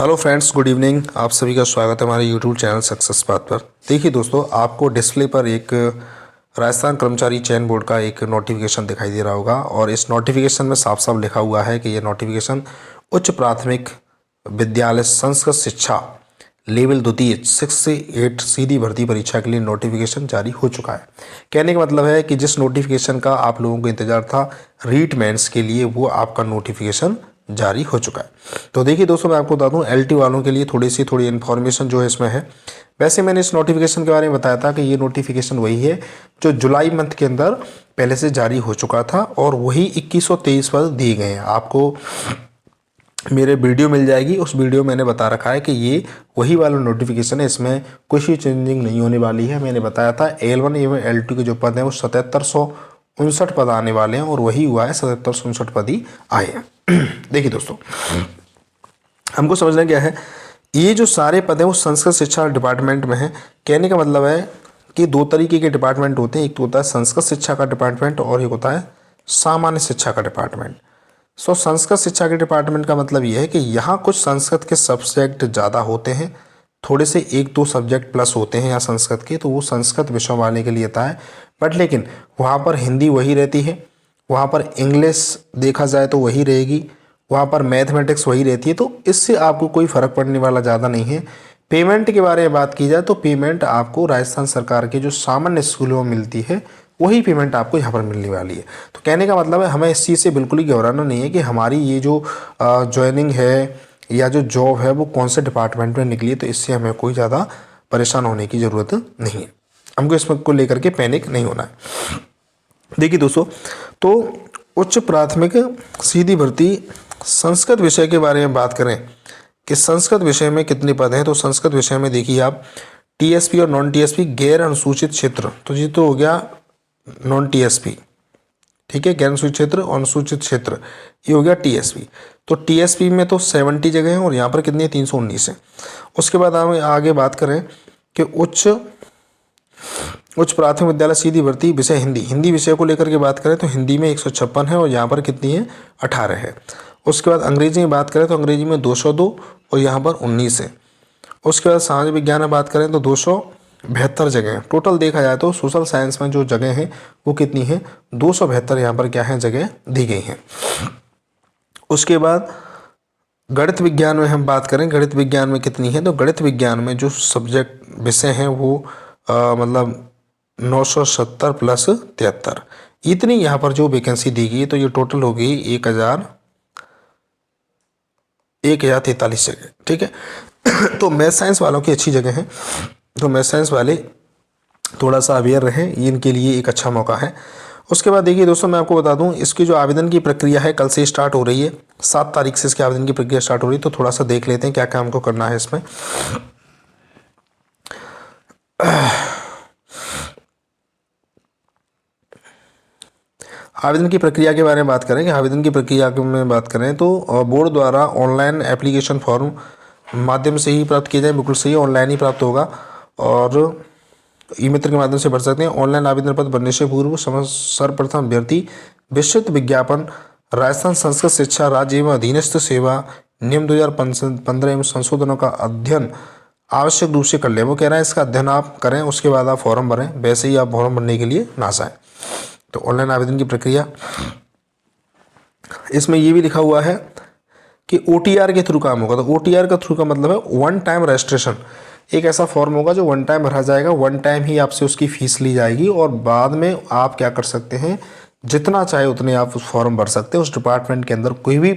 Hello friends, good evening. आप सभी का स्वागत है हमारे यूट्यूब चैनल सक्सेस पाथ पर। देखिए दोस्तों, आपको डिस्प्ले पर एक राजस्थान कर्मचारी चयन बोर्ड का एक नोटिफिकेशन दिखाई दे रहा होगा और इस नोटिफिकेशन में साफ साफ लिखा हुआ है कि यह नोटिफिकेशन उच्च प्राथमिक विद्यालय संस्कृत शिक्षा लेवल द्वितीय 6 से 8 सीधी भर्ती परीक्षा के लिए नोटिफिकेशन जारी हो चुका है। कहने का मतलब है कि जिस नोटिफिकेशन का आप लोगों को इंतजार था रीट मेंस के लिए, वो आपका नोटिफिकेशन जारी हो चुका है। तो देखिए दोस्तों, मैं आपको बता दूं एलटी वालों के लिए थोड़ी इन्फॉर्मेशन जो है इसमें है। वैसे मैंने इस नोटिफिकेशन के बारे में बताया था कि ये नोटिफिकेशन वही है जो जुलाई मंथ के अंदर पहले से जारी हो चुका था और वही 2123 पर दिए गए हैं। आपको मेरे वीडियो मिल जाएगी, उस वीडियो में मैंने बता रखा है कि ये वही वाला नोटिफिकेशन है, इसमें कुछ ही चेंजिंग नहीं होने वाली है। मैंने बताया था L1 एवं L2 के जो पद हैं वो 7759 पद आने वाले हैं और वही हुआ है, 7759 पद ही आए हैं। देखिए दोस्तों, हमको समझना क्या है, ये जो सारे पद हैं वो संस्कृत शिक्षा डिपार्टमेंट में है। कहने का मतलब है कि दो तरीके के डिपार्टमेंट होते हैं, एक तो होता है संस्कृत शिक्षा का डिपार्टमेंट और एक होता है सामान्य शिक्षा का डिपार्टमेंट। संस्कृत शिक्षा के डिपार्टमेंट का मतलब ये है कि यहाँ कुछ संस्कृत के सब्जेक्ट ज़्यादा होते हैं, थोड़े से एक दो सब्जेक्ट प्लस होते हैं यहाँ संस्कृत के, तो वो संस्कृत विषय वाले के लिए आता है। बट लेकिन वहाँ पर हिंदी वही रहती है, वहाँ पर इंग्लिश देखा जाए तो वही रहेगी, वहाँ पर मैथमेटिक्स वही रहती है, तो इससे आपको कोई फ़र्क पड़ने वाला ज़्यादा नहीं है। पेमेंट के बारे में बात की जाए तो पेमेंट आपको राजस्थान सरकार के जो सामान्य स्कूलों में मिलती है वही पेमेंट आपको यहाँ पर मिलने वाली है। तो कहने का मतलब है हमें इस चीज़ से बिल्कुल ही घबराना नहीं है कि हमारी ये जो ज्वाइनिंग है या जो जॉब है वो कौन से डिपार्टमेंट में निकली है, तो इससे हमें कोई ज़्यादा परेशान होने की ज़रूरत नहीं है। हमको इसमें को लेकर के पैनिक नहीं होना है। देखिए दोस्तों, तो उच्च प्राथमिक सीधी भर्ती संस्कृत विषय के बारे में बात करें कि संस्कृत विषय में कितने पद हैं, तो संस्कृत विषय में देखिए आप टीएसपी और नॉन टीएसपी गैर अनुसूचित क्षेत्र, तो ये तो हो गया नॉन टीएसपी, ठीक है, गैर अनुसूचित क्षेत्र और अनुसूचित क्षेत्र ये हो गया टीएसपी। तो टीएसपी में तो 70 जगह हैं और यहाँ पर कितनी है 319 है। उसके बाद हम आगे बात करें कि उच्च प्राथमिक विद्यालय सीधी भर्ती विषय हिंदी विषय को लेकर के बात करें तो हिंदी में 156 है और यहाँ पर कितनी है 18 है। उसके बाद अंग्रेजी में बात करें तो अंग्रेजी में 202 और यहाँ पर 19 है। उसके बाद सामाजिक विज्ञान में बात करें तो 272 जगह हैं। टोटल देखा जाए तो सोशल साइंस में जो जगह हैं वो कितनी है 272 यहाँ पर क्या है जगह दी गई हैं। उसके बाद गणित विज्ञान में हम बात करें, गणित विज्ञान में कितनी है, तो गणित विज्ञान में जो सब्जेक्ट विषय हैं वो मतलब 970 प्लस 73 इतनी यहाँ पर जो वैकेंसी दी गई है, तो ये टोटल हो गई 1043 जगह, ठीक है। तो मैथ साइंस वालों की अच्छी जगह है, तो मैथ साइंस वाले थोड़ा सा अवेयर रहें, इनके लिए एक अच्छा मौका है। उसके बाद देखिए दोस्तों, मैं आपको बता दूं इसकी जो आवेदन की प्रक्रिया है कल से स्टार्ट हो रही है, 7 तारीख से इसके आवेदन की प्रक्रिया स्टार्ट हो रही है। तो थोड़ा सा देख लेते हैं क्या क्या हमको करना है इसमें। आवेदन की प्रक्रिया के बारे में बात करें कि आवेदन की प्रक्रिया में बात करें तो बोर्ड द्वारा ऑनलाइन एप्लीकेशन फॉर्म माध्यम से ही प्राप्त किया जाए, बिल्कुल सही, ऑनलाइन ही प्राप्त होगा और ई मित्र के माध्यम से भर सकते हैं। ऑनलाइन आवेदन पत्र भरने से पूर्व सर्वप्रथम अभ्यर्थी विस्तृत विज्ञापन राजस्थान संस्कृत शिक्षा राज्य एवं अधीनस्थ सेवा नियम 2015 एवं संशोधनों का अध्ययन आवश्यक रूप से कर लें। वो कह रहा है इसका अध्ययन आप करें, उसके बाद आप फॉर्म भरें, वैसे ही आप फॉर्म भरने के लिए ना जाएं। तो ऑनलाइन आवेदन की प्रक्रिया, इसमें ये भी लिखा हुआ है कि OTR के थ्रू काम होगा। तो OTR का थ्रू का मतलब है वन टाइम रजिस्ट्रेशन, एक ऐसा फॉर्म होगा जो वन टाइम भरा जाएगा, वन टाइम ही आपसे उसकी फ़ीस ली जाएगी और बाद में आप क्या कर सकते हैं, जितना चाहे उतने आप उस फॉर्म भर सकते हैं। उस डिपार्टमेंट के अंदर कोई भी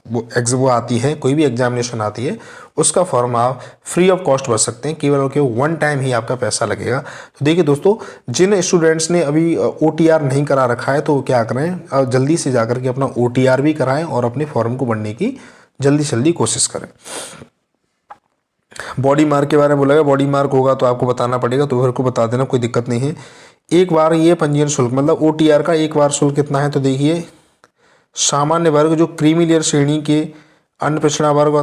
वो आती है, कोई भी एग्जामिनेशन आती है, उसका फॉर्म आप फ्री ऑफ कॉस्ट भर सकते हैं, केवल के वन टाइम ही आपका पैसा लगेगा। तो देखिए दोस्तों, जिन स्टूडेंट्स ने अभी OTR नहीं करा रखा है तो क्या करें, जल्दी से जाकर के अपना OTR भी कराएं और अपने फॉर्म को भरने की जल्दी से जल्दी कोशिश करें। बॉडी मार्क के बारे में बोला गया, बॉडी मार्क होगा तो आपको बताना पड़ेगा, तो फिर को बता देना, कोई दिक्कत नहीं है। एक बार ये पंजीयन शुल्क मतलब OTR का एक बार शुल्क कितना है, तो देखिए सामान्य वर्ग जो क्रीमी लेयर श्रेणी के अन्य पिछड़ा वर्ग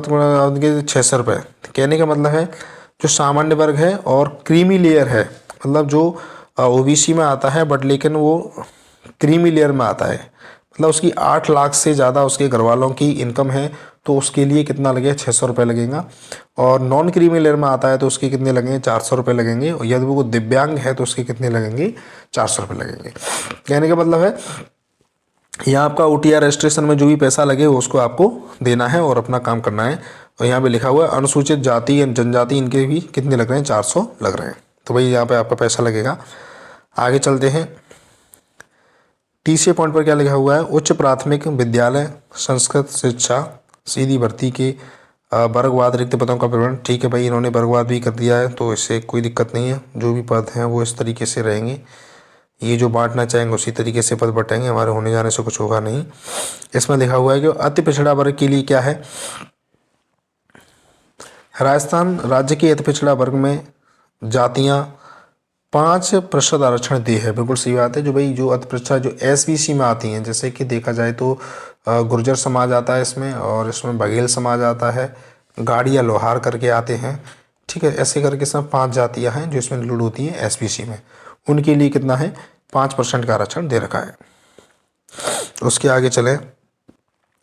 के 600 रुपये। कहने का मतलब है जो सामान्य वर्ग है और क्रीमी लेयर है, मतलब जो OBC में आता है बट लेकिन वो क्रीमी लेयर में आता है, मतलब उसकी 8 लाख से ज़्यादा उसके घर वालों की इनकम है, तो उसके लिए कितना लगेगा, 600 रुपये लगेगा। और नॉन क्रीमी लेयर में आता है तो उसके कितने लगेंगे, 400 रुपये लगेंगे। और यदि वो दिव्यांग है तो उसके कितने लगेंगे, 400 रुपये लगेंगे। कहने का मतलब है यहाँ आपका OTR रजिस्ट्रेशन में जो भी पैसा लगे उसको आपको देना है और अपना काम करना है। और यहाँ पे लिखा हुआ है अनुसूचित जाति या जनजाति, इनके भी कितने लग रहे हैं, 400 लग रहे हैं। तो भाई यहाँ पे आपका पैसा लगेगा। आगे चलते हैं, तीसरे पॉइंट पर क्या लिखा हुआ है, उच्च प्राथमिक विद्यालय संस्कृत शिक्षा सीधी भर्ती के वर्गवार रिक्त पदों का विवरण। ठीक है भाई, इन्होंने वर्गवार भी कर दिया है तो इससे कोई दिक्कत नहीं है। जो भी पद हैं वो इस तरीके से रहेंगे, ये जो बांटना चाहेंगे उसी तरीके से पद बटेंगे, हमारे होने जाने से कुछ होगा नहीं। इसमें लिखा हुआ है कि अति पिछड़ा वर्ग के लिए क्या है, राजस्थान राज्य के अति पिछड़ा वर्ग में जातियाँ 5% आरक्षण दिए है। बिल्कुल सही बात है। जो भाई जो अति पिछड़ा जो SBC में आती हैं, जैसे कि देखा जाए तो गुर्जर समाज आता है इसमें, और इसमें बघेल समाज आता है, गाड़ी या लोहार करके आते हैं। ठीक है, ऐसे करके सब 5 जातियां हैं जो इसमें इंक्लूड होती हैं SBC में। उनके लिए कितना है, 5% का आरक्षण दे रखा है। उसके आगे चले,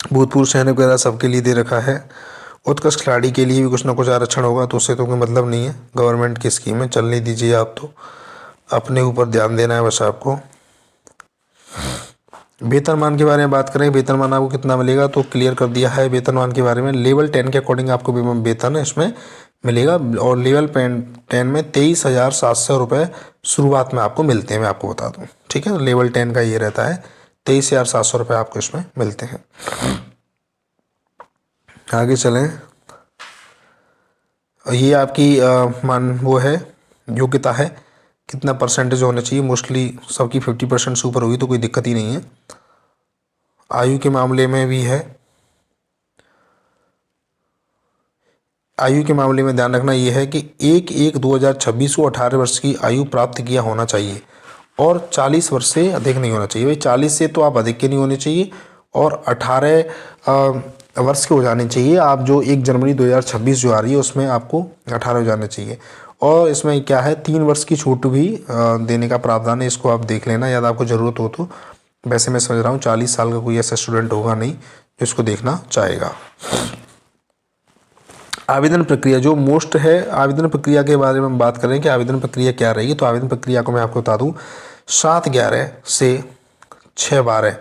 भूतपूर्व सैनिक वगैरह सबके लिए दे रखा है। उत्कृष्ट खिलाड़ी के लिए भी कुछ ना कुछ आरक्षण होगा, तो उससे तो कोई मतलब नहीं है, गवर्नमेंट की स्कीम है, चलने दीजिए। आप तो अपने ऊपर ध्यान देना है बस आपको। वेतनमान के बारे में बात करें, वेतनमान आपको कितना मिलेगा, तो क्लियर कर दिया है वेतनमान के बारे में। लेवल 10 के अकॉर्डिंग आपको वेतन इसमें मिलेगा, और लेवल 10 में 23,700 रुपये शुरुआत में आपको मिलते हैं, मैं आपको बता दूं। ठीक है, लेवल 10 का ये रहता है, 23,700 रुपये आपको इसमें मिलते हैं। आगे चलें, ये आपकी वो है योग्यता है, कितना परसेंटेज होना चाहिए। मोस्टली सबकी 50% से ऊपर होगी तो कोई दिक्कत ही नहीं है। आयु के मामले में भी है, आयु के मामले में ध्यान रखना ये है कि 1/1/2026 को 18 वर्ष की आयु प्राप्त किया होना चाहिए, और 40 वर्ष से अधिक नहीं होना चाहिए। भाई 40 से तो आप अधिक के नहीं होने चाहिए, और 18 वर्ष के हो जाने चाहिए। आप जो 1 जनवरी 2026 जो आ रही है उसमें आपको 18 हो जाने चाहिए। और इसमें क्या है, 3 वर्ष की छूट भी देने का प्रावधान है, इसको आप देख लेना यदि आपको ज़रूरत हो तो। वैसे मैं समझ रहा हूँ 40 साल का कोई ऐसा स्टूडेंट होगा नहीं जो इसको देखना चाहेगा। आवेदन प्रक्रिया जो मोस्ट है, आवेदन प्रक्रिया के बारे में हम बात करें कि आवेदन प्रक्रिया क्या रहेगी, तो आवेदन प्रक्रिया को मैं आपको बता दूं, 7/11 से 6/12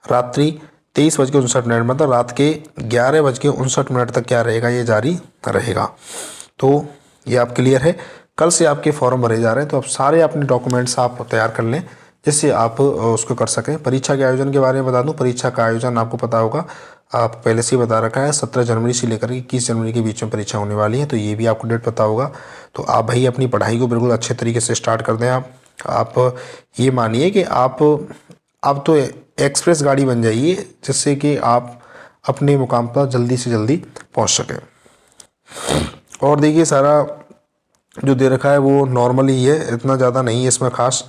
रात्रि 23:59, मतलब रात के 11:59 तक क्या रहेगा, ये जारी रहेगा। तो ये आप क्लियर है। कल से आपके फॉर्म भरे जा रहे हैं, तो आप सारे अपने डॉक्यूमेंट्स आप तैयार कर लें जिससे आप उसको कर सकें। परीक्षा के आयोजन के बारे में बता दूं, परीक्षा का आयोजन आपको पता होगा, आप पहले से ही बता रखा है, 17 जनवरी से लेकर 21 जनवरी के बीच में परीक्षा होने वाली है, तो ये भी आपको डेट पता होगा। तो आप भाई अपनी पढ़ाई को बिल्कुल अच्छे तरीके से स्टार्ट कर दें। आप ये मानिए कि आप तो एक्सप्रेस गाड़ी बन जाइए, जिससे कि आप अपने मुकाम पर जल्दी से जल्दी पहुंच सकें। और देखिए सारा जो दे रखा है वो नॉर्मल ही है, इतना ज़्यादा नहीं है इसमें खास।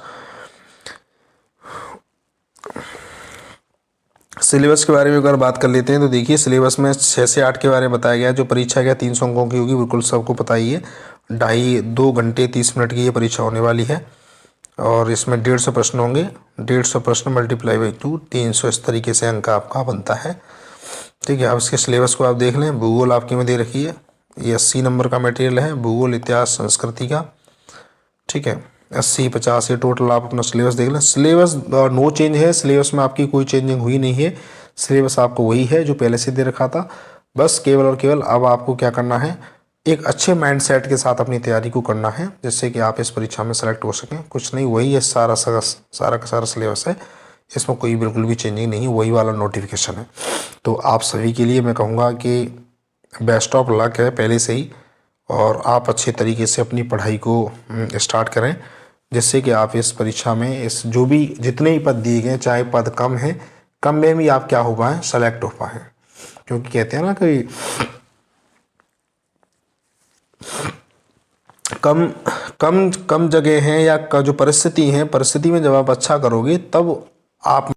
सिलेबस के बारे में अगर बात कर लेते हैं तो देखिए सिलेबस में 6 से 8 के बारे में बताया गया है। जो परीक्षा क्या 300 अंकों की होगी, बिल्कुल सबको पता ही है। 2 घंटे 30 मिनट की ये परीक्षा होने वाली है, और इसमें 150 प्रश्न होंगे। 150 प्रश्न मल्टीप्लाई बाई 2, 300 इस तरीके से अंक आपका बनता है। ठीक है, अब इसके सिलेबस को आप देख लें। भूगोल आपकी में दे रखी है, ये 80 नंबर का मटेरियल है, भूगोल इतिहास संस्कृति का। ठीक है, 80 50 ये टोटल आप अपना सिलेबस देख लें। सिलेबस नो चेंज है, सिलेबस में आपकी कोई चेंजिंग हुई नहीं है। सिलेबस आपको वही है जो पहले से दे रखा था। बस केवल और केवल अब आपको क्या करना है, एक अच्छे माइंड सेट के साथ अपनी तैयारी को करना है, जिससे कि आप इस परीक्षा में सेलेक्ट हो सकें। कुछ नहीं, वही है, सारा का सारा सिलेबस है, इसमें कोई बिल्कुल भी चेंजिंग नहीं, वही वाला नोटिफिकेशन है। तो आप सभी के लिए मैं कहूँगा कि बेस्ट ऑफ लक है पहले से ही, और आप अच्छे तरीके से अपनी पढ़ाई को स्टार्ट करें, जिससे कि आप इस परीक्षा में इस जो भी जितने ही पद दिए गए, चाहे पद कम है, कम में भी आप क्या हो पाएँ, सेलेक्ट हो पाएँ। क्योंकि कहते हैं ना कि कम जगह हैं या जो परिस्थिति है, परिस्थिति में जब आप अच्छा करोगे तब आप